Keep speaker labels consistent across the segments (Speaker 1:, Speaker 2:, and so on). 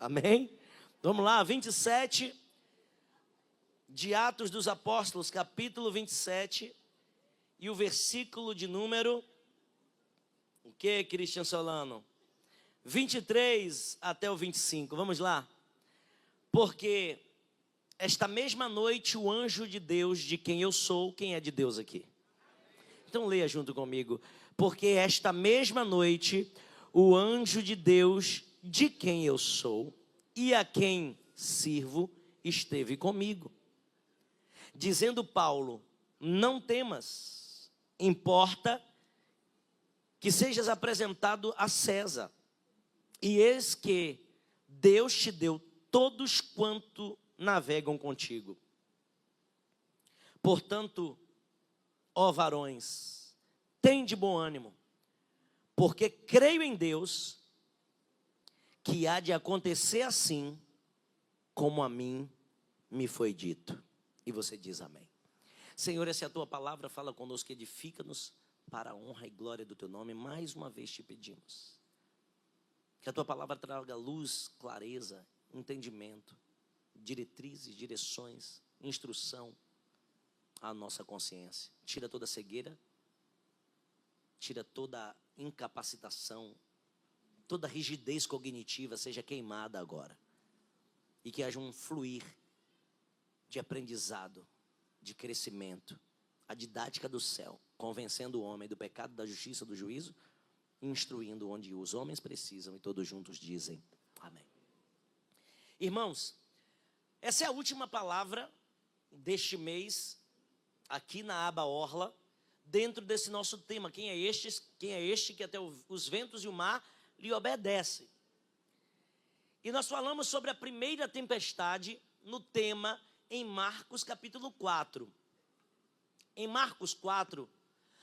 Speaker 1: Amém? Vamos lá, 27 de Atos dos Apóstolos, capítulo 27, e o versículo de número, o que, Cristian Solano? 23 até o 25, vamos lá. Porque esta mesma noite o anjo de Deus, de quem eu sou, quem é de Deus aqui? Então leia junto comigo. Porque esta mesma noite o anjo de Deus, de quem eu sou e a quem sirvo, esteve comigo, dizendo: Paulo, não temas, importa que sejas apresentado a César, e eis que Deus te deu todos quanto navegam contigo. Portanto, ó varões, tende bom ânimo, porque creio em Deus, que há de acontecer assim, como a mim me foi dito. E você diz amém. Senhor, essa é a tua palavra, fala conosco, edifica-nos para a honra e glória do teu nome. Mais uma vez te pedimos que a tua palavra traga luz, clareza, entendimento, diretrizes, direções, instrução à nossa consciência. Tira toda a cegueira, tira toda a incapacitação, toda a rigidez cognitiva seja queimada agora, e que haja um fluir de aprendizado, de crescimento, a didática do céu, convencendo o homem do pecado, da justiça, do juízo, instruindo onde os homens precisam, e todos juntos dizem amém. Irmãos, essa é a última palavra deste mês, aqui na aba Orla, dentro desse nosso tema. Quem é este que até os ventos e o mar lhe obedecem? E nós falamos sobre a primeira tempestade no tema em Marcos capítulo 4. Em Marcos 4,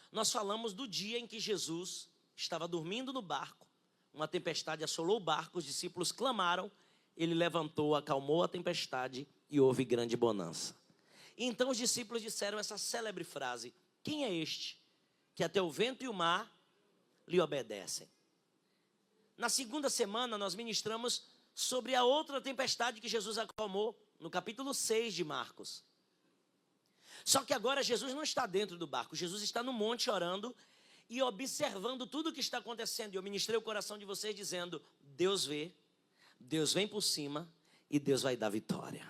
Speaker 1: nós falamos do dia em que Jesus estava dormindo no barco, uma tempestade assolou o barco, os discípulos clamaram, ele levantou, acalmou a tempestade e houve grande bonança. E então os discípulos disseram essa célebre frase: quem é este que até o vento e o mar lhe obedecem? Na segunda semana nós ministramos sobre a outra tempestade que Jesus acalmou, no capítulo 6 de Marcos. Só que agora Jesus não está dentro do barco, Jesus está no monte orando e observando tudo o que está acontecendo. E eu ministrei o coração de vocês dizendo: Deus vê, Deus vem por cima e Deus vai dar vitória.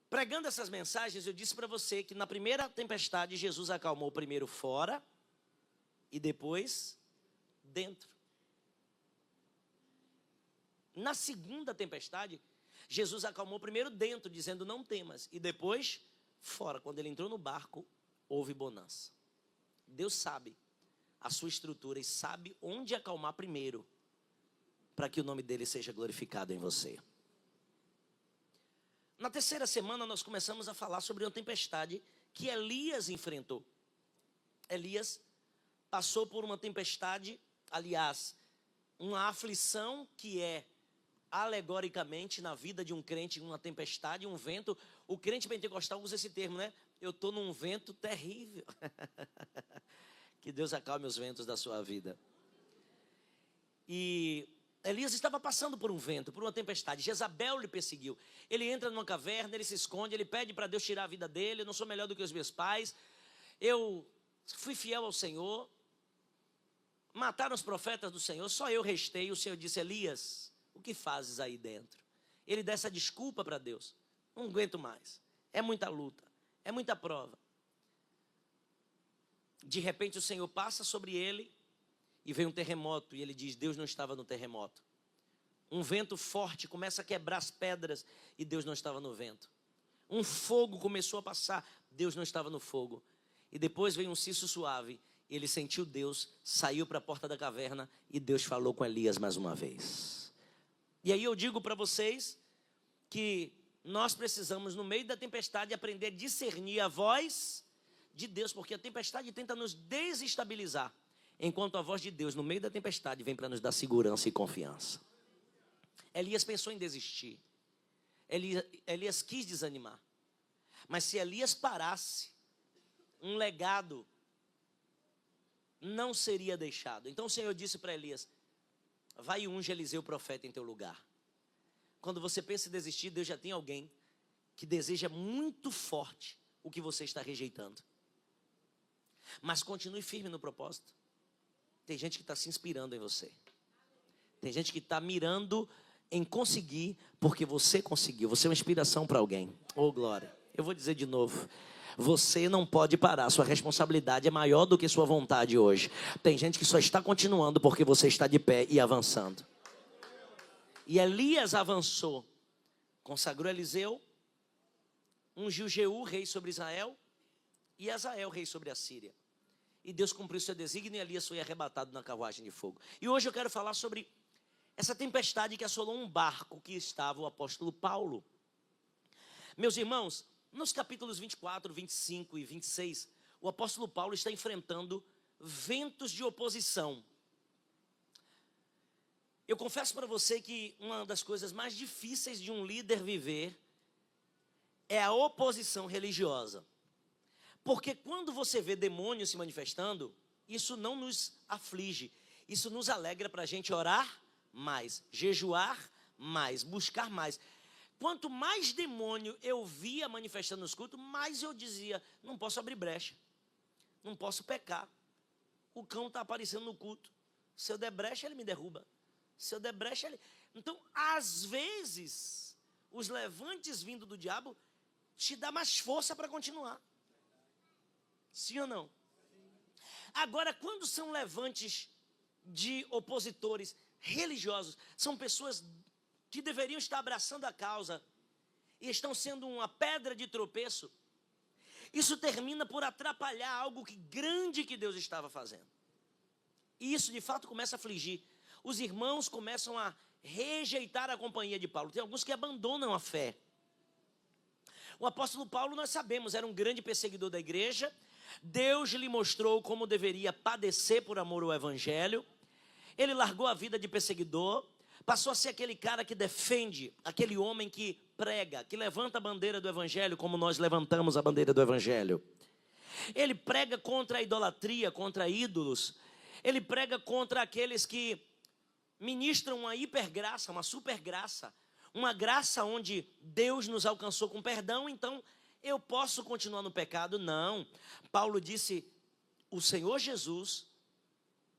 Speaker 1: Pregando essas mensagens, eu disse para você que na primeira tempestade Jesus acalmou primeiro fora e depois dentro. Na segunda tempestade, Jesus acalmou primeiro dentro, dizendo: não temas, e depois fora. Quando ele entrou no barco, houve bonança. Deus sabe a sua estrutura e sabe onde acalmar primeiro, para que o nome dele seja glorificado em você. Na terceira semana nós começamos a falar sobre uma tempestade que Elias enfrentou. Elias passou por uma tempestade, aliás, uma aflição que é alegoricamente na vida de um crente, uma tempestade, um vento. O crente pentecostal usa esse termo, né? Eu estou num vento terrível. Que Deus acalme os ventos da sua vida. E Elias estava passando por um vento, por uma tempestade. Jezabel lhe perseguiu. Ele entra numa caverna, ele se esconde, ele pede para Deus tirar a vida dele. Eu não sou melhor do que os meus pais. Eu fui fiel ao Senhor. Mataram os profetas do Senhor, só eu restei. O Senhor disse: Elias, o que fazes aí dentro? Ele dá essa desculpa para Deus: não aguento mais, é muita luta, é muita prova. De repente o Senhor passa sobre ele e vem um terremoto, e ele diz: Deus não estava no terremoto. Um vento forte começa a quebrar as pedras e Deus não estava no vento. Um fogo começou a passar, Deus não estava no fogo. E depois veio um cisto suave, ele sentiu Deus, saiu para a porta da caverna e Deus falou com Elias mais uma vez. E aí eu digo para vocês que nós precisamos, no meio da tempestade, aprender a discernir a voz de Deus, porque a tempestade tenta nos desestabilizar, enquanto a voz de Deus, no meio da tempestade, vem para nos dar segurança e confiança. Elias pensou em desistir. Elias quis desanimar. Mas se Elias parasse, um legado não seria deixado. Então o Senhor disse para Elias: vai e unge Eliseu profeta em teu lugar. Quando você pensa em desistir, Deus já tem alguém que deseja muito forte o que você está rejeitando. Mas continue firme no propósito. Tem gente que está se inspirando em você. Tem gente que está mirando em conseguir, porque você conseguiu. Você é uma inspiração para alguém. Oh, glória. Eu vou dizer de novo. Você não pode parar. Sua responsabilidade é maior do que sua vontade hoje. Tem gente que só está continuando porque você está de pé e avançando. E Elias avançou. Consagrou Eliseu. Ungiu Jeú, rei sobre Israel. E Azael, rei sobre a Síria. E Deus cumpriu seu desígnio e Elias foi arrebatado na carruagem de fogo. E hoje eu quero falar sobre essa tempestade que assolou um barco que estava o apóstolo Paulo. Meus irmãos, nos capítulos 24, 25 e 26, o apóstolo Paulo está enfrentando ventos de oposição. Eu confesso para você que uma das coisas mais difíceis de um líder viver é a oposição religiosa. Porque quando você vê demônios se manifestando, isso não nos aflige, isso nos alegra para a gente orar mais, jejuar mais, buscar mais. Quanto mais demônio eu via manifestando nos cultos, mais eu dizia, não posso abrir brecha, não posso pecar. O cão está aparecendo no culto, se eu der brecha ele me derruba, se eu der brecha ele... Então, às vezes, os levantes vindo do diabo te dá mais força para continuar. Sim ou não? Agora, quando são levantes de opositores religiosos, são pessoas que deveriam estar abraçando a causa e estão sendo uma pedra de tropeço, isso termina por atrapalhar algo grande que Deus estava fazendo. E isso de fato começa a afligir. Os irmãos começam a rejeitar a companhia de Paulo. Tem alguns que abandonam a fé. O apóstolo Paulo, nós sabemos, era um grande perseguidor da igreja. Deus lhe mostrou como deveria padecer por amor ao evangelho. Ele largou a vida de perseguidor, passou a ser aquele cara que defende, aquele homem que prega, que levanta a bandeira do evangelho, como nós levantamos a bandeira do evangelho. Ele prega contra a idolatria, contra ídolos. Ele prega contra aqueles que ministram uma hipergraça, uma supergraça, uma graça onde Deus nos alcançou com perdão, então eu posso continuar no pecado? Não. Paulo disse, o Senhor Jesus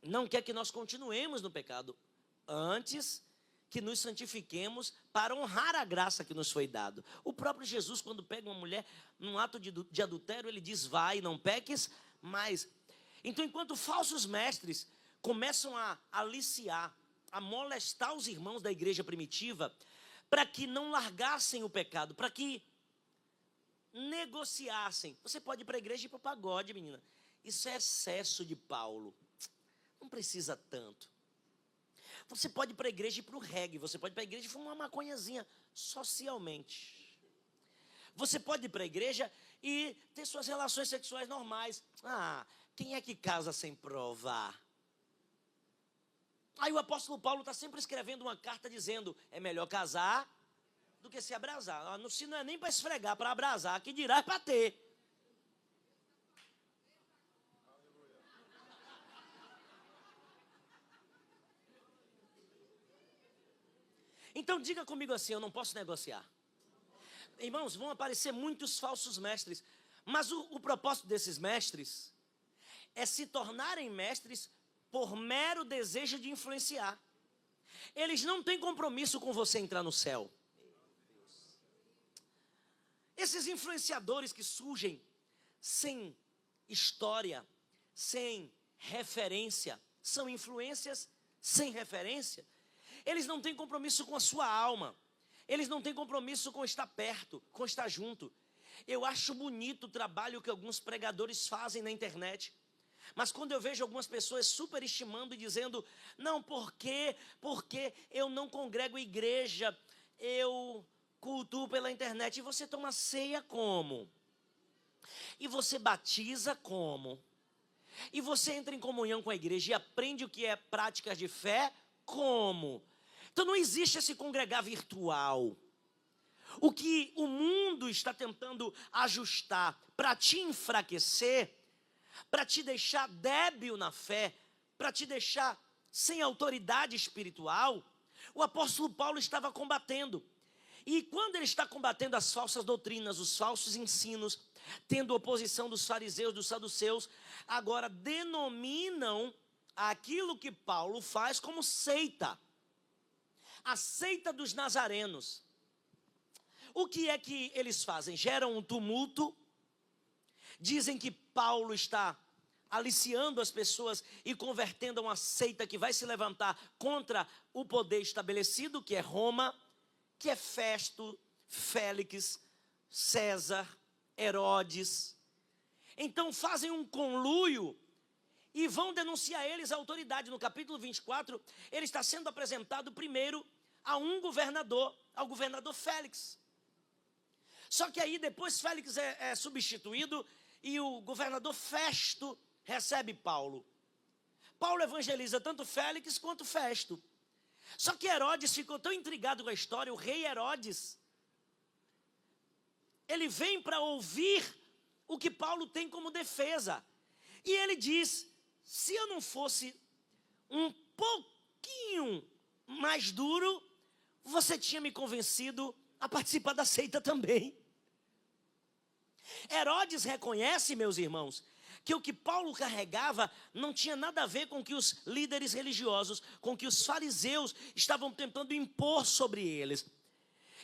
Speaker 1: não quer que nós continuemos no pecado, antes que nos santifiquemos para honrar a graça que nos foi dado. O próprio Jesus, quando pega uma mulher num ato de adultério, ele diz, vai, não peques mais. Então, enquanto falsos mestres começam a aliciar, a molestar os irmãos da igreja primitiva, para que não largassem o pecado, para que negociassem. Você pode ir para a igreja e ir para o pagode, menina. Isso é excesso de Paulo. Não precisa tanto. Você pode ir para a igreja e ir para o reggae. Você pode ir para a igreja e fumar uma maconhazinha socialmente. Você pode ir para a igreja e ter suas relações sexuais normais. Ah, quem é que casa sem provar? Aí o apóstolo Paulo está sempre escrevendo uma carta dizendo, é melhor casar do que se abrasar. Se não é nem para esfregar, para abrasar, que dirá é para ter. Então diga comigo assim, eu não posso negociar. Irmãos, vão aparecer muitos falsos mestres, mas o propósito desses mestres é se tornarem mestres por mero desejo de influenciar. Eles não têm compromisso com você entrar no céu. Esses influenciadores que surgem sem história, sem referência, são influências sem referência. Eles não têm compromisso com a sua alma. Eles não têm compromisso com estar perto, com estar junto. Eu acho bonito o trabalho que alguns pregadores fazem na internet. Mas quando eu vejo algumas pessoas superestimando e dizendo, não, porque eu não congrego igreja, eu cultuo pela internet. E você toma ceia como? E você batiza como? E você entra em comunhão com a igreja e aprende o que é práticas de fé como? Então não existe esse congregar virtual. O que o mundo está tentando ajustar para te enfraquecer, para te deixar débil na fé, para te deixar sem autoridade espiritual, o apóstolo Paulo estava combatendo. E quando ele está combatendo as falsas doutrinas, os falsos ensinos, tendo oposição dos fariseus, dos saduceus, agora denominam aquilo que Paulo faz como seita. A seita dos nazarenos. O que é que eles fazem? Geram um tumulto, dizem que Paulo está aliciando as pessoas e convertendo a uma seita que vai se levantar contra o poder estabelecido, que é Roma, que é Festo, Félix, César, Herodes. Então fazem um conluio e vão denunciar eles à autoridade. No capítulo 24, ele está sendo apresentado primeiro a um governador, ao governador Félix. Só que aí depois Félix é substituído e o governador Festo recebe Paulo. Paulo evangeliza tanto Félix quanto Festo. Só que Herodes ficou tão intrigado com a história, o rei Herodes, ele vem para ouvir o que Paulo tem como defesa. E ele diz, se eu não fosse um pouquinho mais duro, você tinha me convencido a participar da seita também. Herodes reconhece, meus irmãos, que o que Paulo carregava não tinha nada a ver com o que os líderes religiosos, com o que os fariseus estavam tentando impor sobre eles.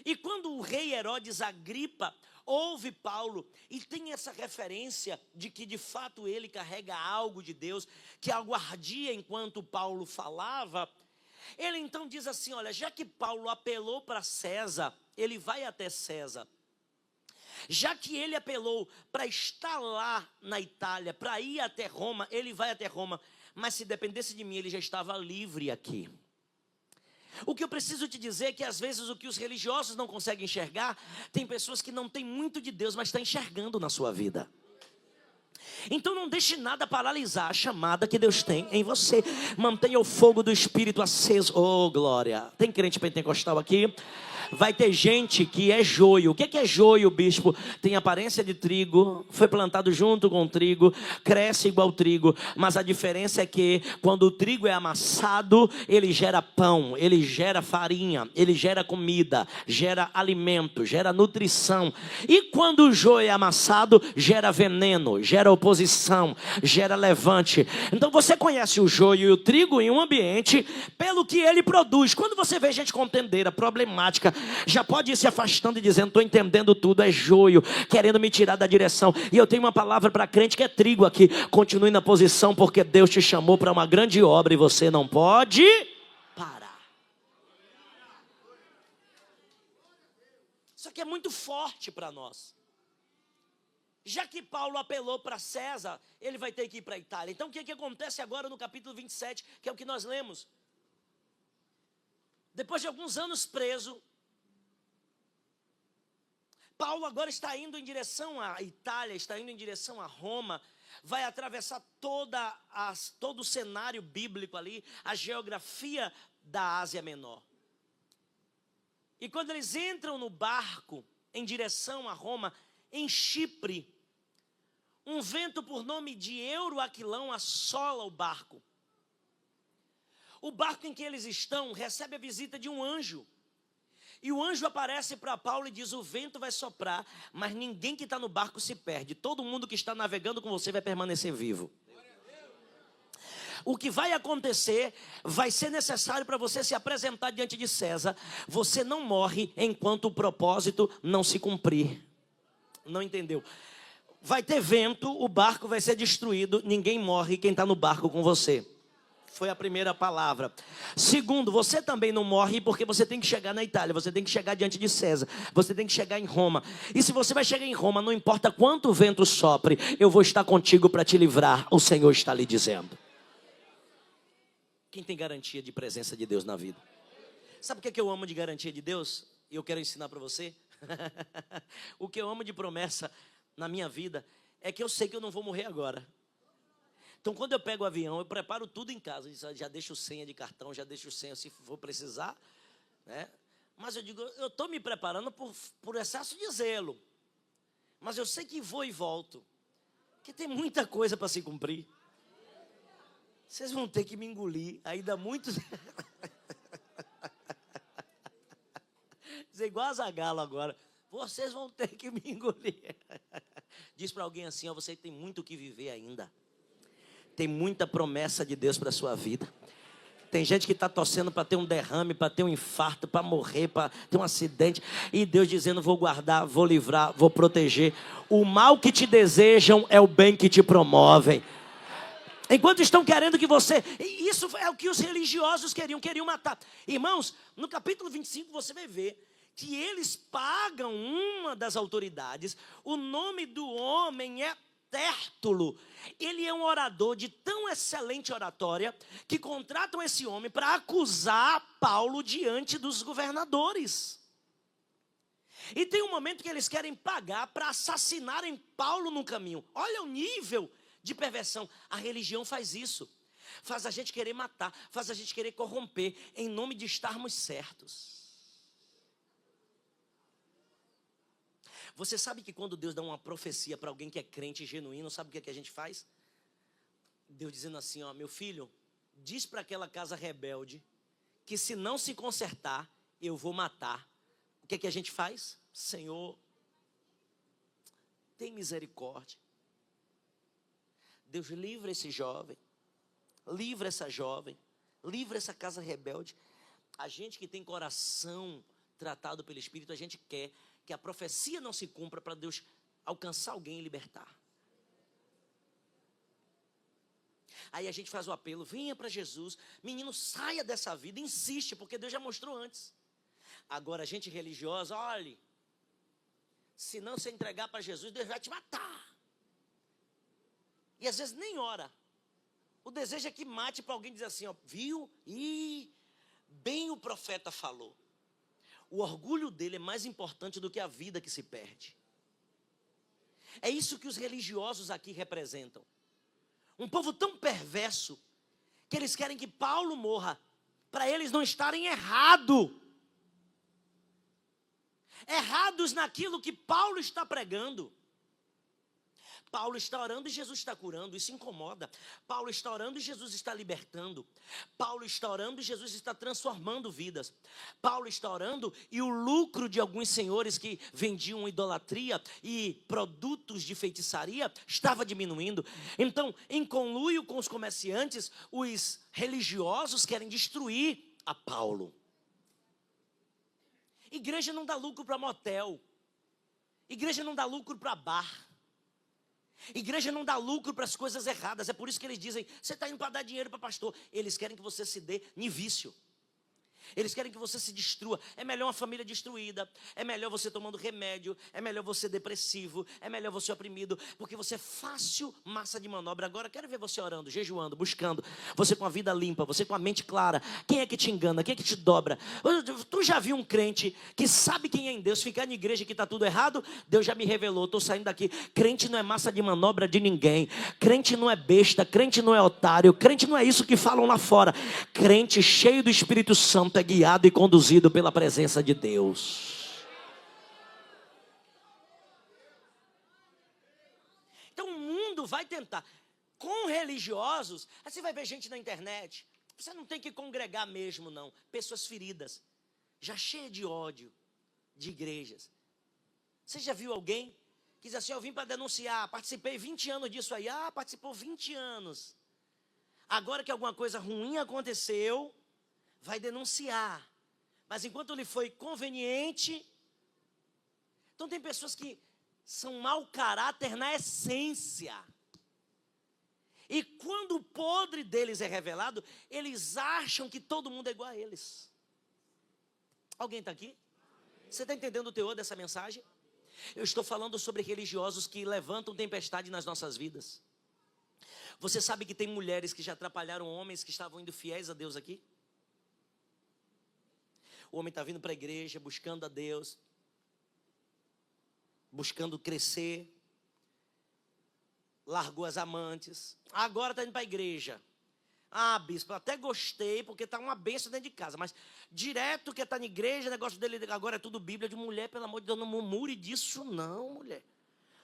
Speaker 1: E quando o rei Herodes Agripa ouve Paulo e tem essa referência de que de fato ele carrega algo de Deus, que algo ardia enquanto Paulo falava, ele então diz assim, olha, já que Paulo apelou para César, ele vai até César. Já que ele apelou para estar lá na Itália, para ir até Roma, ele vai até Roma. Mas se dependesse de mim, ele já estava livre aqui. O que eu preciso te dizer é que às vezes o que os religiosos não conseguem enxergar, tem pessoas que não têm muito de Deus, mas estão enxergando na sua vida. Então não deixe nada paralisar a chamada que Deus tem em você. Mantenha o fogo do Espírito aceso. Oh, glória. Tem crente pentecostal aqui? Vai ter gente que é joio. O que é joio, bispo? Tem aparência de trigo, foi plantado junto com o trigo, cresce igual trigo, mas a diferença é que quando o trigo é amassado, ele gera pão, ele gera farinha, ele gera comida, gera alimento, gera nutrição. E quando o joio é amassado, gera veneno, gera oposição, gera levante. Então você conhece o joio e o trigo em um ambiente pelo que ele produz. Quando você vê gente contendeira, problemática, já pode ir se afastando e dizendo, estou entendendo tudo, é joio, querendo me tirar da direção. E eu tenho uma palavra para crente que é trigo aqui. Continue na posição, porque Deus te chamou para uma grande obra e você não pode parar. Isso aqui é muito forte para nós. Já que Paulo apelou para César, ele vai ter que ir para a Itália. Então o que acontece agora no capítulo 27, que é o que nós lemos? Depois de alguns anos preso, Paulo agora está indo em direção à Itália, está indo em direção a Roma, vai atravessar todo o cenário bíblico ali, a geografia da Ásia Menor. E quando eles entram no barco em direção a Roma, em Chipre, um vento por nome de Euroaquilão assola o barco. O barco em que eles estão recebe a visita de um anjo. E o anjo aparece para Paulo e diz, o vento vai soprar, mas ninguém que está no barco se perde. Todo mundo que está navegando com você vai permanecer vivo. O que vai acontecer, vai ser necessário para você se apresentar diante de César. Você não morre enquanto o propósito não se cumprir. Não entendeu? Vai ter vento, o barco vai ser destruído, ninguém morre quem está no barco com você. Foi a primeira palavra. Segundo, você também não morre porque você tem que chegar na Itália, você tem que chegar diante de César, você tem que chegar em Roma. E se você vai chegar em Roma, não importa quanto vento sopre, eu vou estar contigo para te livrar, o Senhor está lhe dizendo. Quem tem garantia de presença de Deus na vida? Sabe o que eu amo de garantia de Deus? E eu quero ensinar para você. O que eu amo de promessa na minha vida é que eu sei que eu não vou morrer agora. Então quando eu pego o avião, eu preparo tudo em casa. Já deixo senha de cartão, já deixo senha se for precisar, né? Mas eu digo, eu estou me preparando por excesso de zelo. Mas eu sei que vou e volto, porque tem muita coisa para se cumprir. Vocês vão ter que me engolir ainda muitos. Dizer igual a Zagalo agora. Vocês vão ter que me engolir. Diz para alguém assim, ó, você tem muito o que viver ainda. Tem muita promessa de Deus para a sua vida. Tem gente que está torcendo para ter um derrame, para ter um infarto, para morrer, para ter um acidente. E Deus dizendo, vou guardar, vou livrar, vou proteger. O mal que te desejam é o bem que te promovem. Enquanto estão querendo que você... Isso é o que os religiosos queriam matar. Irmãos, no capítulo 25 você vai ver que eles pagam uma das autoridades. O nome do homem é Tértulo. Ele é um orador de tão excelente oratória que contratam esse homem para acusar Paulo diante dos governadores. E tem um momento que eles querem pagar para assassinarem Paulo no caminho. Olha o nível de perversão. A religião faz isso. Faz a gente querer matar, faz a gente querer corromper em nome de estarmos certos. Você sabe que quando Deus dá uma profecia para alguém que é crente genuíno, sabe o que a gente faz? Deus dizendo assim, ó, meu filho, diz para aquela casa rebelde que se não se consertar, eu vou matar. O que a gente faz? Senhor, tem misericórdia. Deus livra esse jovem, livra essa jovem, livra essa casa rebelde. A gente que tem coração tratado pelo Espírito, a gente quer que a profecia não se cumpra para Deus alcançar alguém e libertar. Aí a gente faz o apelo, venha para Jesus, menino, saia dessa vida, insiste, porque Deus já mostrou antes. Agora a gente religiosa, olhe, se não se entregar para Jesus, Deus vai te matar. E às vezes nem ora. O desejo é que mate para alguém dizer assim, ó, viu? E bem o profeta falou. O orgulho dele é mais importante do que a vida que se perde. É isso que os religiosos aqui representam. Um povo tão perverso que eles querem que Paulo morra para eles não estarem errados naquilo que Paulo está pregando. Paulo está orando e Jesus está curando, isso incomoda. Paulo está orando e Jesus está libertando. Paulo está orando e Jesus está transformando vidas. Paulo está orando e o lucro de alguns senhores que vendiam idolatria e produtos de feitiçaria estava diminuindo. Então, em conluio com os comerciantes, os religiosos querem destruir a Paulo. Igreja não dá lucro para motel. Igreja não dá lucro para bar. Igreja não dá lucro para as coisas erradas. É por isso que eles dizem, você está indo para dar dinheiro para pastor. Eles querem que você se dê em vício. Eles querem que você se destrua. É melhor uma família destruída. É melhor você tomando remédio. É melhor você depressivo. É melhor você oprimido. Porque você é fácil massa de manobra. Agora quero ver você orando, jejuando, buscando. Você com a vida limpa, você com a mente clara. Quem é que te engana? Quem é que te dobra? Tu já viu um crente que sabe quem é em Deus ficar na igreja que está tudo errado? Deus já me revelou, estou saindo daqui. Crente não é massa de manobra de ninguém. Crente não é besta. Crente não é otário. Crente não é isso que falam lá fora. Crente cheio do Espírito Santo é guiado e conduzido pela presença de Deus. Então o mundo vai tentar. Com religiosos, aí você vai ver gente na internet. Você não tem que congregar mesmo, não. Pessoas feridas, já cheias de ódio de igrejas. Você já viu alguém que diz assim, eu vim para denunciar, participei 20 anos disso aí. Ah, participou 20 anos. Agora que alguma coisa ruim aconteceu, vai denunciar, mas enquanto lhe foi conveniente. Então tem pessoas que são mau caráter na essência, e quando o podre deles é revelado, eles acham que todo mundo é igual a eles. Alguém está aqui? Você está entendendo o teor dessa mensagem? Eu estou falando sobre religiosos que levantam tempestade nas nossas vidas. Você sabe que tem mulheres que já atrapalharam homens que estavam indo fiéis a Deus aqui? O homem está vindo para a igreja, buscando a Deus, buscando crescer, largou as amantes, agora está indo para a igreja. Ah, bispo, até gostei, porque está uma bênção dentro de casa, mas direto que está na igreja, o negócio dele agora é tudo Bíblia. De mulher, pelo amor de Deus, não murmure disso não, mulher.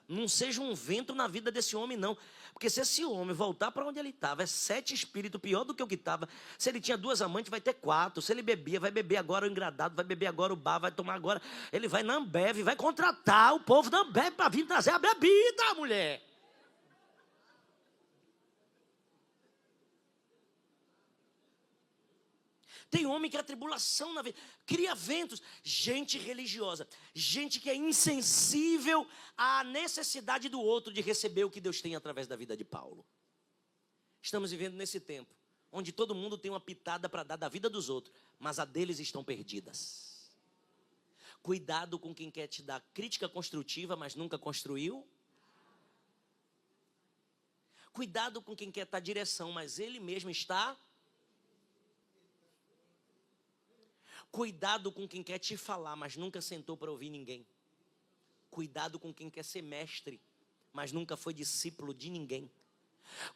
Speaker 1: não seja um vento na vida desse homem, não. Porque se esse homem voltar para onde ele estava, é 7 espíritos pior do que o que estava. Se ele tinha 2 amantes, vai ter 4. Se ele bebia, vai beber agora o engradado, vai beber agora o bar, vai tomar agora. Ele vai na Ambev, vai contratar o povo da Ambev para vir trazer a bebida, mulher. Tem homem que é tribulação na vida, cria ventos, gente religiosa, gente que é insensível à necessidade do outro de receber o que Deus tem através da vida de Paulo. Estamos vivendo nesse tempo, onde todo mundo tem uma pitada para dar da vida dos outros, mas a deles estão perdidas. Cuidado com quem quer te dar crítica construtiva, mas nunca construiu. Cuidado com quem quer dar direção, mas ele mesmo está. Cuidado com quem quer te falar, mas nunca sentou para ouvir ninguém. Cuidado com quem quer ser mestre, mas nunca foi discípulo de ninguém.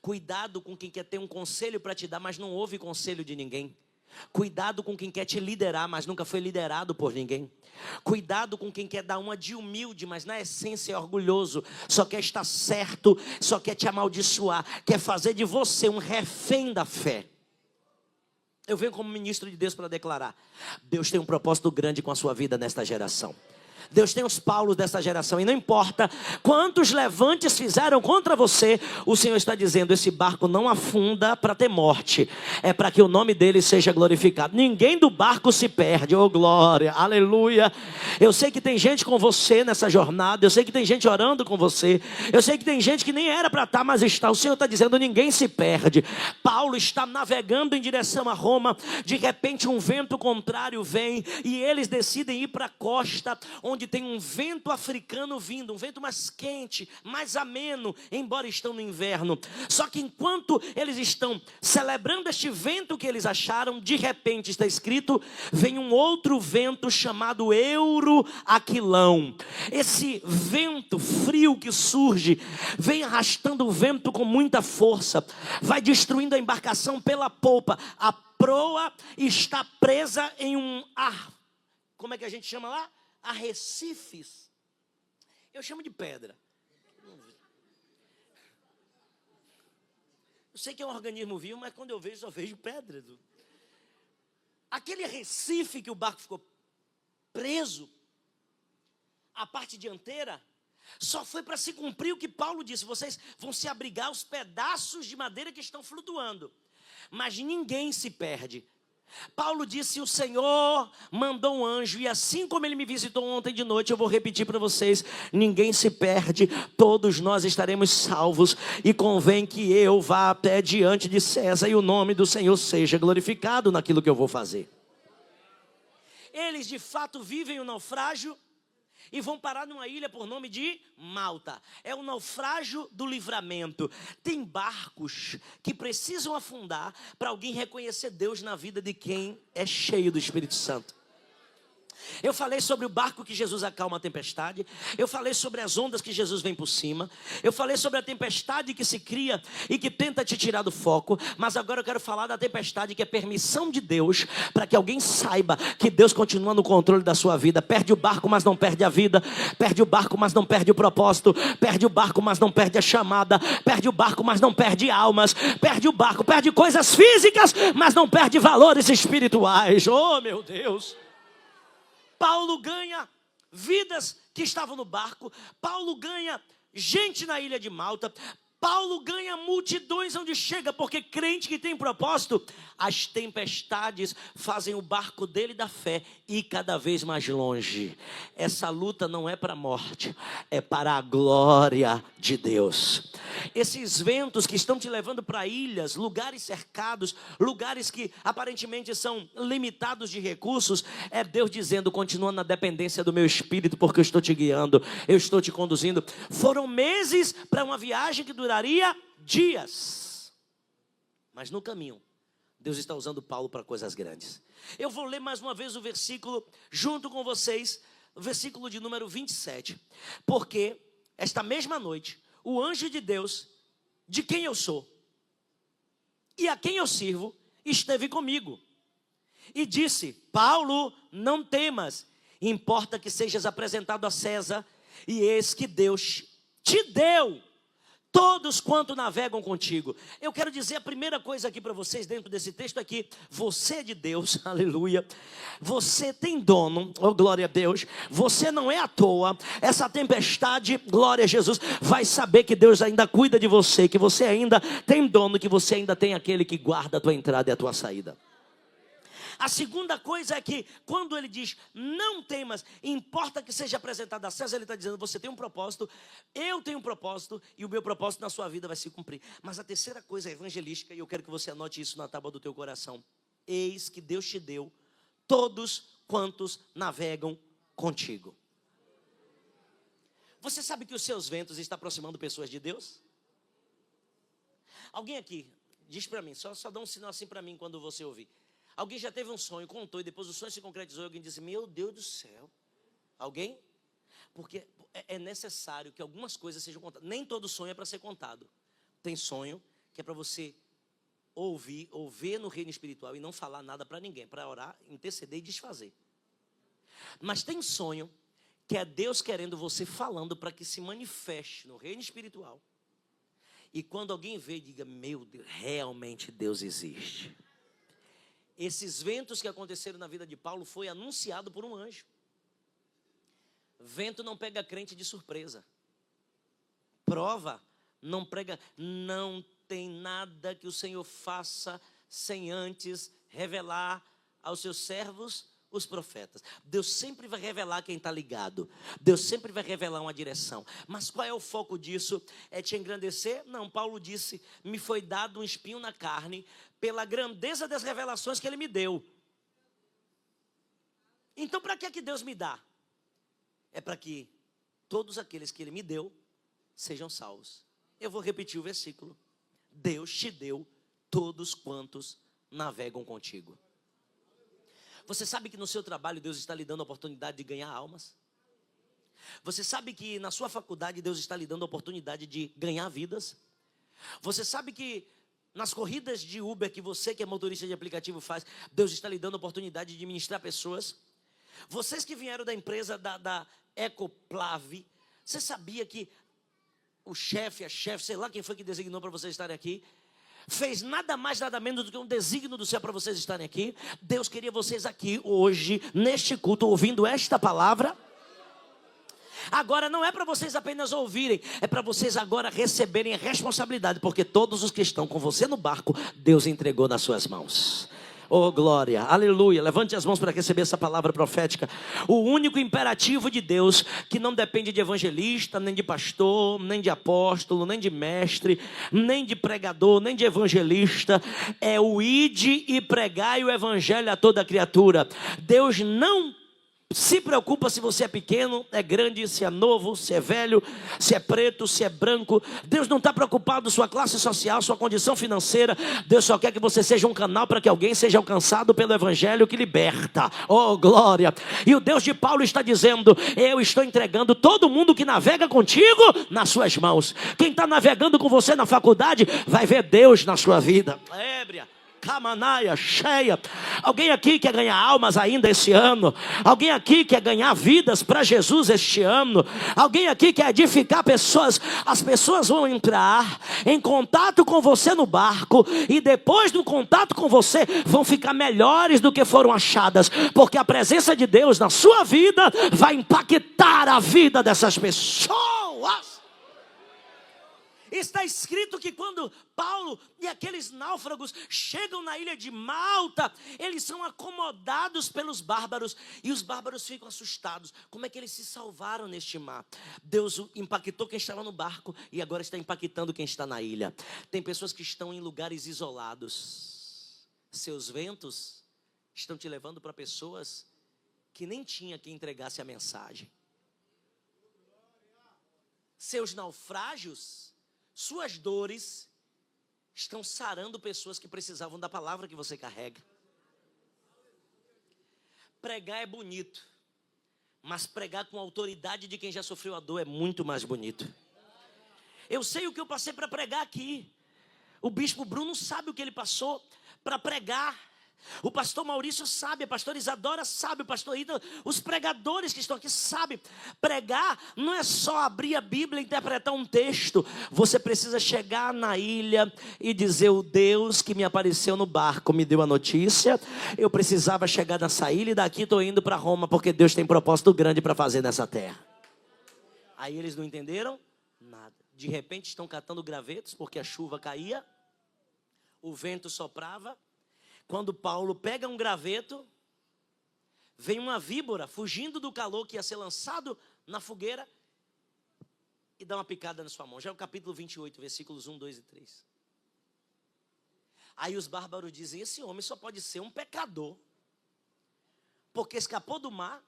Speaker 1: Cuidado com quem quer ter um conselho para te dar, mas não ouve conselho de ninguém. Cuidado com quem quer te liderar, mas nunca foi liderado por ninguém. Cuidado com quem quer dar uma de humilde, mas na essência é orgulhoso, só quer estar certo, só quer te amaldiçoar, quer fazer de você um refém da fé. Eu venho como ministro de Deus para declarar: Deus tem um propósito grande com a sua vida nesta geração. Deus tem os Paulos dessa geração, e não importa quantos levantes fizeram contra você, o Senhor está dizendo: esse barco não afunda para ter morte, é para que o nome dele seja glorificado. Ninguém do barco se perde, oh glória, aleluia. Eu sei que tem gente com você nessa jornada, eu sei que tem gente orando com você, eu sei que tem gente que nem era para estar, mas está. O Senhor está dizendo: ninguém se perde. Paulo está navegando em direção a Roma, de repente um vento contrário vem, e eles decidem ir para a costa, onde tem um vento africano vindo, um vento mais quente, mais ameno, embora estão no inverno. Só que enquanto eles estão celebrando este vento que eles acharam, de repente está escrito, vem um outro vento chamado Euroaquilão. Esse vento frio que surge, vem arrastando o vento com muita força, vai destruindo a embarcação pela polpa. A proa está presa em um como é que a gente chama lá? Arrecifes. Eu chamo de pedra. Eu sei que é um organismo vivo, mas quando eu vejo, só vejo pedra. Aquele recife que o barco ficou preso, a parte dianteira, só foi para se cumprir o que Paulo disse: vocês vão se abrigar aos pedaços de madeira que estão flutuando, mas ninguém se perde. Paulo disse: o Senhor mandou um anjo, e assim como ele me visitou ontem de noite, eu vou repetir para vocês: ninguém se perde, todos nós estaremos salvos, e convém que eu vá até diante de César e o nome do Senhor seja glorificado naquilo que eu vou fazer. Eles de fato vivem o naufrágio e vão parar numa ilha por nome de Malta. É o naufrágio do livramento. Tem barcos que precisam afundar para alguém reconhecer Deus na vida de quem é cheio do Espírito Santo. Eu falei sobre o barco que Jesus acalma a tempestade. Eu falei sobre as ondas que Jesus vem por cima. Eu falei sobre a tempestade que se cria e que tenta te tirar do foco. Mas agora eu quero falar da tempestade que é permissão de Deus para que alguém saiba que Deus continua no controle da sua vida. Perde o barco, mas não perde a vida. Perde o barco, mas não perde o propósito. Perde o barco, mas não perde a chamada. Perde o barco, mas não perde almas. Perde o barco, perde coisas físicas, mas não perde valores espirituais. Oh, meu Deus! Paulo ganha vidas que estavam no barco. Paulo ganha gente na ilha de Malta. Paulo ganha multidões onde chega, porque crente que tem propósito, as tempestades fazem o barco dele da fé ir cada vez mais longe. Essa luta não é para a morte, é para a glória de Deus. Esses ventos que estão te levando para ilhas, lugares cercados, lugares que aparentemente são limitados de recursos, é Deus dizendo: continua na dependência do meu espírito, porque eu estou te guiando, eu estou te conduzindo. Foram meses para uma viagem que duraria dias, mas no caminho Deus está usando Paulo para coisas grandes. Eu vou ler mais uma vez o versículo junto com vocês, o versículo de número 27. Porque esta mesma noite o anjo de Deus, de quem eu sou e a quem eu sirvo, esteve comigo e disse: Paulo, não temas, importa que sejas apresentado a César, e eis que Deus te deu todos quanto navegam contigo. Eu quero dizer a primeira coisa aqui para vocês dentro desse texto é que você é de Deus, aleluia. Você tem dono, oh glória a Deus. Você não é à toa. Essa tempestade, glória a Jesus, vai saber que Deus ainda cuida de você, que você ainda tem dono, que você ainda tem aquele que guarda a tua entrada e a tua saída. A segunda coisa é que quando ele diz não temas, importa que seja apresentado a César, ele está dizendo você tem um propósito, eu tenho um propósito e o meu propósito na sua vida vai se cumprir. Mas a terceira coisa é evangelística e eu quero que você anote isso na tábua do teu coração. Eis que Deus te deu todos quantos navegam contigo. Você sabe que os seus ventos estão aproximando pessoas de Deus? Alguém aqui, diz para mim, só dá um sinal assim para mim quando você ouvir. Alguém já teve um sonho, contou e depois o sonho se concretizou e alguém disse, meu Deus do céu. Alguém? Porque é necessário que algumas coisas sejam contadas. Nem todo sonho é para ser contado. Tem sonho que é para você ouvir ou ver no reino espiritual e não falar nada para ninguém, para orar, interceder e desfazer. Mas tem sonho que é Deus querendo você falando para que se manifeste no reino espiritual. E quando alguém vê, diga, meu Deus, realmente Deus existe. Esses ventos que aconteceram na vida de Paulo foi anunciado por um anjo. Vento não pega crente de surpresa. Prova não prega. Não tem nada que o Senhor faça sem antes revelar aos seus servos os profetas. Deus sempre vai revelar quem está ligado. Deus sempre vai revelar uma direção. Mas qual é o foco disso? É te engrandecer? Não, Paulo disse, me foi dado um espinho na carne pela grandeza das revelações que Ele me deu. Então para que Deus me dá? É para que todos aqueles que Ele me deu sejam salvos. Eu vou repetir o versículo. Deus te deu todos quantos navegam contigo. Você sabe que no seu trabalho Deus está lhe dando a oportunidade de ganhar almas? Você sabe que na sua faculdade Deus está lhe dando a oportunidade de ganhar vidas? Você sabe que nas corridas de Uber que você que é motorista de aplicativo faz, Deus está lhe dando a oportunidade de ministrar pessoas? Vocês que vieram da empresa da Ecoplave, você sabia que o chefe, a chefe, sei lá quem foi que designou para vocês estarem aqui, fez nada mais, nada menos do que um desígnio do céu para vocês estarem aqui. Deus queria vocês aqui hoje, neste culto, ouvindo esta palavra. Agora não é para vocês apenas ouvirem, é para vocês agora receberem a responsabilidade, porque todos os que estão com você no barco, Deus entregou nas suas mãos. Oh glória, aleluia, levante as mãos para receber essa palavra profética. O único imperativo de Deus, que não depende de evangelista, nem de pastor, nem de apóstolo, nem de mestre, nem de pregador, nem de evangelista, é o ide e pregai o evangelho a toda criatura. Deus não se preocupa se você é pequeno, é grande, se é novo, se é velho, se é preto, se é branco. Deus não está preocupado com sua classe social, sua condição financeira. Deus só quer que você seja um canal para que alguém seja alcançado pelo evangelho que liberta. Oh glória. E o Deus de Paulo está dizendo, eu estou entregando todo mundo que navega contigo nas suas mãos. Quem está navegando com você na faculdade vai ver Deus na sua vida. Ébria, Camanaia, cheia. Alguém aqui quer ganhar almas ainda esse ano? Alguém aqui quer ganhar vidas para Jesus este ano? Alguém aqui quer edificar pessoas? As pessoas vão entrar em contato com você no barco e depois do contato com você vão ficar melhores do que foram achadas, porque a presença de Deus na sua vida vai impactar a vida dessas pessoas. Está escrito que quando Paulo e aqueles náufragos chegam na ilha de Malta, eles são acomodados pelos bárbaros e os bárbaros ficam assustados. Como é que eles se salvaram neste mar? Deus impactou quem estava no barco e agora está impactando quem está na ilha. Tem pessoas que estão em lugares isolados. Seus ventos estão te levando para pessoas que nem tinha quem entregasse a mensagem. Seus naufrágios, suas dores estão sarando pessoas que precisavam da palavra que você carrega. Pregar é bonito, mas pregar com a autoridade de quem já sofreu a dor é muito mais bonito. Eu sei o que eu passei para pregar aqui. O bispo Bruno sabe o que ele passou para pregar O pastor Maurício sabe, a pastora Isadora sabe, o pastor Ida, os pregadores que estão aqui sabem. Pregar não é só abrir a Bíblia e interpretar um texto. Você precisa chegar na ilha e dizer: o Deus que me apareceu no barco me deu a notícia. Eu precisava chegar nessa ilha e daqui estou indo para Roma, porque Deus tem propósito grande para fazer nessa terra. Aí eles não entenderam nada. De repente estão catando gravetos, porque a chuva caía, o vento soprava. Quando Paulo pega um graveto, vem uma víbora fugindo do calor que ia ser lançado na fogueira e dá uma picada na sua mão. Já é o capítulo 28, versículos 1, 2 e 3. Aí os bárbaros dizem: esse homem só pode ser um pecador, porque escapou do mar.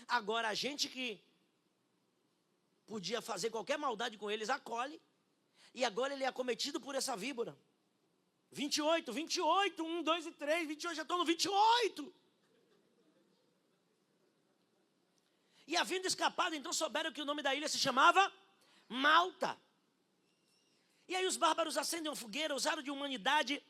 Speaker 1: Agora a gente que podia fazer qualquer maldade com eles, acolhe, e agora ele é acometido por essa víbora. 28, 1, 2 e 3, 28, já estou no 28. E havendo escapado, então souberam que o nome da ilha se chamava Malta. E aí os bárbaros acendem uma fogueira, usaram de humanidade.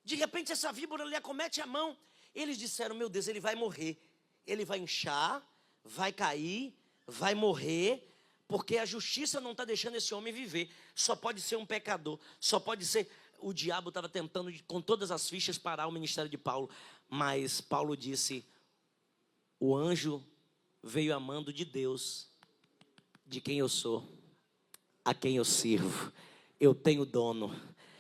Speaker 1: De repente essa víbora lhe acomete a mão. Eles disseram: meu Deus, ele vai morrer. Ele vai inchar, vai cair, vai morrer. Porque a justiça não está deixando esse homem viver. Só pode ser um pecador, só pode ser... O diabo estava tentando com todas as fichas parar o ministério de Paulo. Mas Paulo disse: o anjo veio a mando de Deus, de quem eu sou, a quem eu sirvo. Eu tenho dono.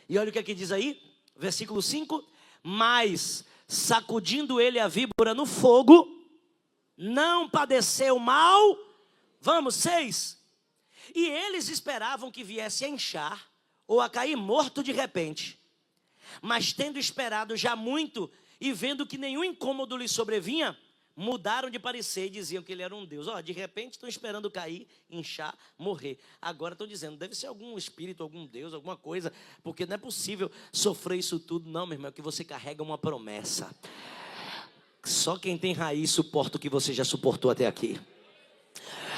Speaker 1: E olha o que aqui diz aí, versículo 5. Mas sacudindo ele a víbora no fogo, não padeceu mal. Vamos, 6. E eles esperavam que viesse a inchar ou a cair morto de repente. Mas tendo esperado já muito e vendo que nenhum incômodo lhe sobrevinha, mudaram de parecer e diziam que ele era um Deus. De repente estão esperando cair, inchar, morrer. Agora estão dizendo: deve ser algum espírito, algum Deus, alguma coisa, porque não é possível sofrer isso tudo. Não, meu irmão, é que você carrega uma promessa. Só quem tem raiz suporta o que você já suportou até aqui.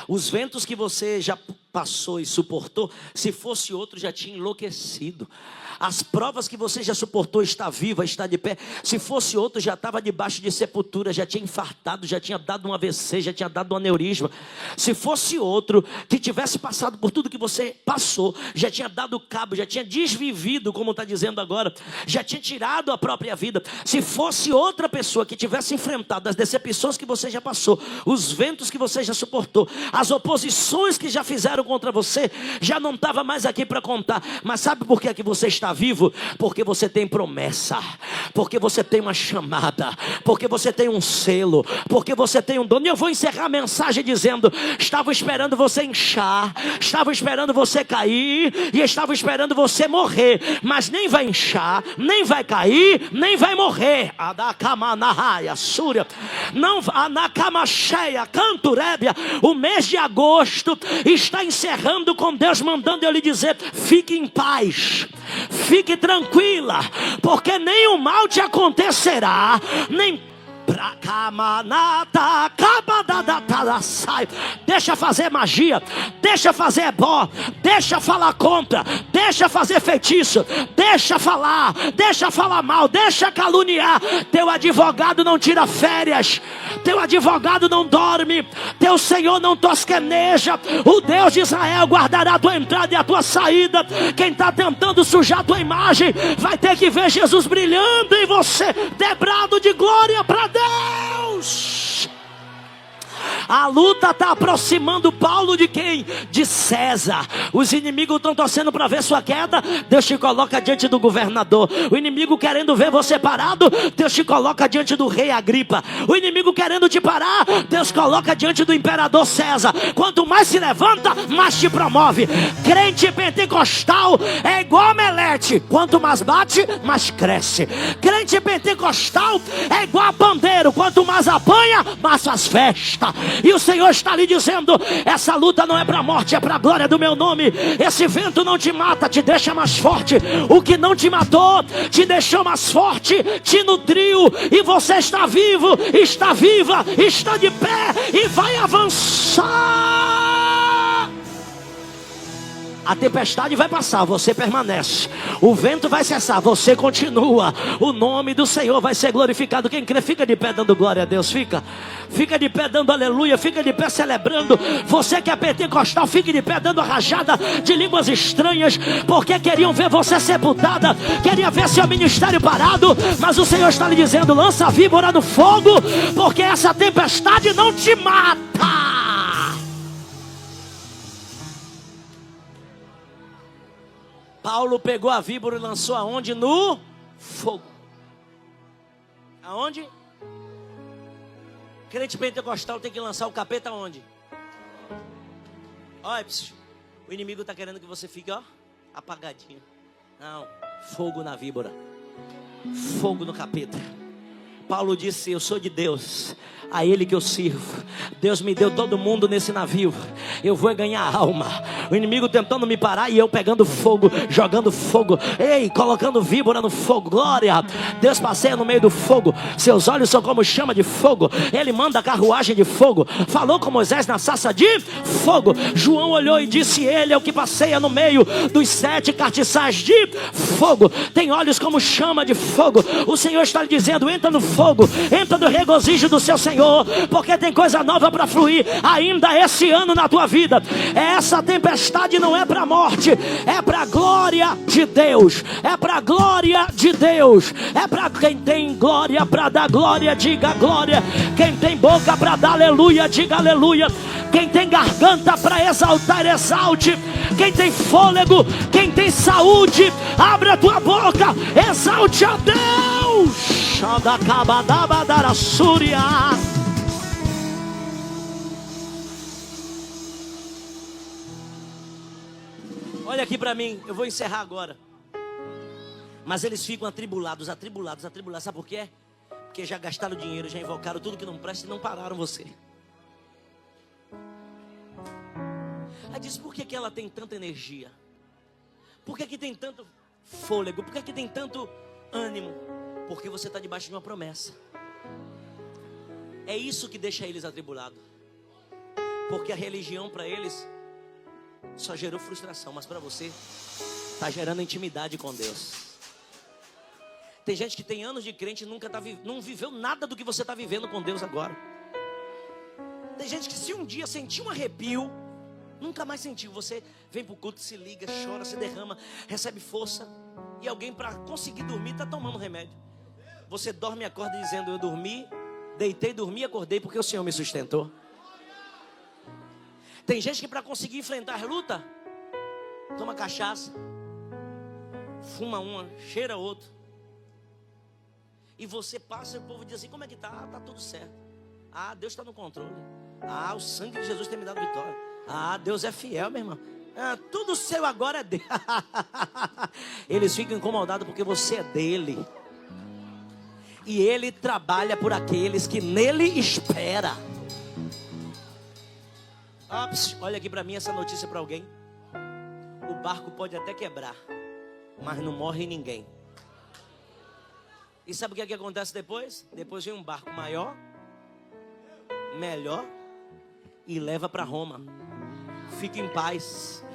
Speaker 1: Os ventos que você já passou e suportou, se fosse outro já tinha enlouquecido. As provas que você já suportou, está viva, está de pé. Se fosse outro já estava debaixo de sepultura, já tinha infartado, já tinha dado um AVC, já tinha dado um aneurisma. Se fosse outro que tivesse passado por tudo que você passou, já tinha dado cabo, já tinha desvivido, como está dizendo agora, já tinha tirado a própria vida. Se fosse outra pessoa que tivesse enfrentado as decepções que você já passou, os ventos que você já suportou, as oposições que já fizeram contra você, já não estava mais aqui para contar. Mas sabe por que é que você está vivo? Porque você tem promessa, porque você tem uma chamada, porque você tem um selo, porque você tem um dono. E eu vou encerrar a mensagem dizendo: estava esperando você inchar, estava esperando você cair e estava esperando você morrer, mas nem vai inchar, nem vai cair, nem vai morrer. Não, Anacamacheia, Canturébia. O mês de agosto está encerrando com Deus mandando eu lhe dizer: fique em paz, fique tranquila, porque nem o mal te acontecerá, nem deixa fazer magia, deixa fazer ebó, deixa falar contra, deixa fazer feitiço, deixa falar mal, deixa caluniar. Teu advogado não tira férias, teu advogado não dorme, teu Senhor não tosqueneja. O Deus de Israel guardará a tua entrada e a tua saída. Quem está tentando sujar a tua imagem vai ter que ver Jesus brilhando em você, dobrado de glória para Deus. A luta está aproximando Paulo de quem? De César. Os inimigos estão torcendo para ver sua queda, Deus te coloca diante do governador. O inimigo querendo ver você parado, Deus te coloca diante do rei Agripa. O inimigo querendo te parar, Deus coloca diante do imperador César. Quanto mais se levanta, mais te promove. Crente pentecostal é igual a Melete: quanto mais bate, mais cresce. Crente pentecostal é igual a pandeiro: quanto mais apanha, mais faz festa. E o Senhor está lhe dizendo: essa luta não é para a morte, é para a glória do meu nome. Esse vento não te mata, te deixa mais forte. O que não te matou, te deixou mais forte, te nutriu. E você está vivo, está viva, está de pé e vai avançar. A tempestade vai passar, você permanece. O vento vai cessar, você continua. O nome do Senhor vai ser glorificado. Quem crê, fica de pé dando glória a Deus. Fica de pé dando aleluia. Fica de pé celebrando. Você que é pentecostal, fique de pé dando a rajada de línguas estranhas, porque queriam ver você sepultada, queriam ver seu ministério parado. Mas o Senhor está lhe dizendo: lança a víbora no fogo, porque essa tempestade não te mata. Paulo pegou a víbora e lançou aonde? No fogo. Aonde? Crente pentecostal tem que lançar o capeta aonde? Olha, o inimigo está querendo que você fique, ó, apagadinho. Não, fogo na víbora, fogo no capeta. Paulo disse: eu sou de Deus, a Ele que eu sirvo. Deus me deu todo mundo nesse navio. Eu vou ganhar alma. O inimigo tentando me parar e eu pegando fogo, jogando fogo, ei, colocando víbora no fogo. Glória. Deus passeia no meio do fogo. Seus olhos são como chama de fogo. Ele manda carruagem de fogo. Falou com Moisés na sarça de fogo. João olhou e disse: ele é o que passeia no meio dos 7 castiçais de fogo. Tem olhos como chama de fogo. O Senhor está lhe dizendo: entra no fogo, entra no regozijo do seu Senhor, porque tem coisa nova para fluir ainda esse ano na tua vida. Essa tempestade não é para a morte, é para a glória de Deus. É para a glória de Deus. É para quem tem glória para dar glória, diga glória. Quem tem boca para dar aleluia, diga aleluia. Quem tem garganta para exaltar, exalte. Quem tem fôlego, quem tem saúde, abre a tua boca, exalte a Deus. Olha aqui para mim, eu vou encerrar agora. Mas eles ficam atribulados. Sabe por quê? Porque já gastaram dinheiro, já invocaram tudo que não presta e não pararam você. Aí diz: por que ela tem tanta energia? Por que tem tanto fôlego? Por que tem tanto ânimo? Porque você está debaixo de uma promessa. É isso que deixa eles atribulados. Porque a religião para eles só gerou frustração, mas para você está gerando intimidade com Deus. Tem gente que tem anos de crente e não viveu nada do que você está vivendo com Deus agora. Tem gente que, se um dia sentiu um arrepio, nunca mais sentiu. Você vem para o culto, se liga, chora, se derrama, recebe força. E alguém, para conseguir dormir, está tomando remédio. Você dorme e acorda dizendo: eu dormi, deitei, dormi e acordei porque o Senhor me sustentou. Tem gente que, para conseguir enfrentar a luta, toma cachaça, fuma uma, cheira outra. E você passa e o povo diz assim: como é que tá? Ah, tá tudo certo. Ah, Deus está no controle. Ah, o sangue de Jesus tem me dado vitória. Ah, Deus é fiel, meu irmão. Ah, tudo seu agora é dele. Eles ficam incomodados porque você é dele. E ele trabalha por aqueles que nele espera. Ops, olha aqui para mim essa notícia para alguém. O barco pode até quebrar, mas não morre ninguém. E sabe o que é que acontece depois? Depois vem um barco maior, melhor, e leva para Roma. Fique em paz.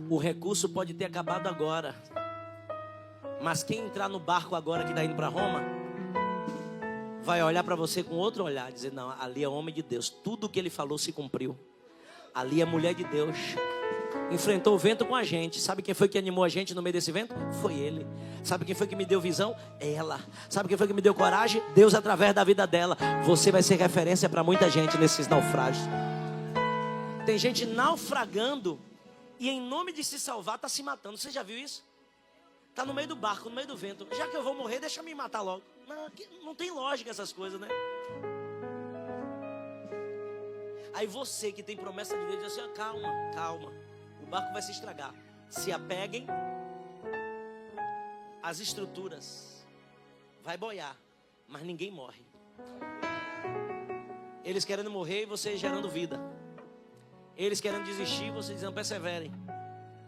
Speaker 1: O recurso pode ter acabado agora, mas quem entrar no barco agora que está indo para Roma, vai olhar para você com outro olhar, dizer: não, ali é homem de Deus, tudo o que ele falou se cumpriu. Ali é mulher de Deus, enfrentou o vento com a gente. Sabe quem foi que animou a gente no meio desse vento? Foi ele. Sabe quem foi que me deu visão? Ela. Sabe quem foi que me deu coragem? Deus, através da vida dela. Você vai ser referência para muita gente nesses naufrágios. Tem gente naufragando e, em nome de se salvar, está se matando. Você já viu isso? Está no meio do barco, no meio do vento. Já que eu vou morrer, deixa eu me matar logo. Não tem lógica essas coisas, né? Aí você que tem promessa de Deus diz assim: calma, calma, o barco vai se estragar. Se apeguem às estruturas. Vai boiar, mas ninguém morre. Eles querendo morrer e você gerando vida. Eles querendo desistir e você dizendo: perseverem.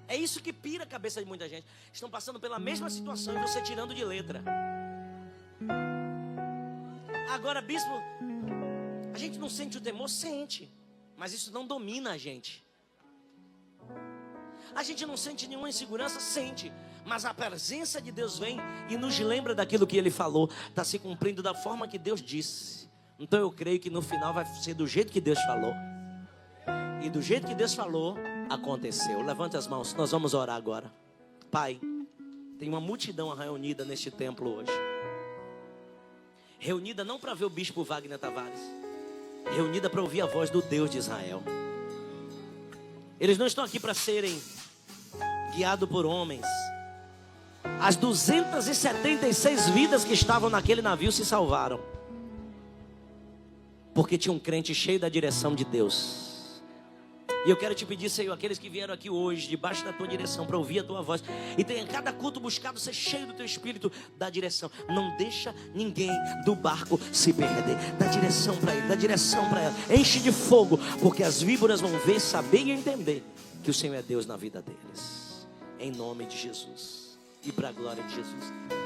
Speaker 1: É isso que pira a cabeça de muita gente. Estão passando pela mesma situação e você tirando de letra. Agora, bispo, a gente não sente o temor? Sente. Mas isso não domina a gente. A gente não sente nenhuma insegurança? Sente. Mas a presença de Deus vem e nos lembra daquilo que Ele falou. Está se cumprindo da forma que Deus disse. Então eu creio que no final vai ser do jeito que Deus falou. E do jeito que Deus falou, aconteceu. Levante as mãos, nós vamos orar agora. Pai, tem uma multidão reunida neste templo hoje. Reunida não para ver o bispo Wagner Tavares, reunida para ouvir a voz do Deus de Israel. Eles não estão aqui para serem guiados por homens. As 276 vidas que estavam naquele navio se salvaram, porque tinha um crente cheio da direção de Deus. E eu quero te pedir, Senhor, aqueles que vieram aqui hoje, debaixo da tua direção, para ouvir a tua voz, e tenha cada culto buscado ser cheio do teu Espírito, da direção. Não deixa ninguém do barco se perder. Dá direção para ele, dá direção para ela. Enche de fogo, porque as víboras vão ver, saber e entender que o Senhor é Deus na vida deles. Em nome de Jesus e para a glória de Jesus.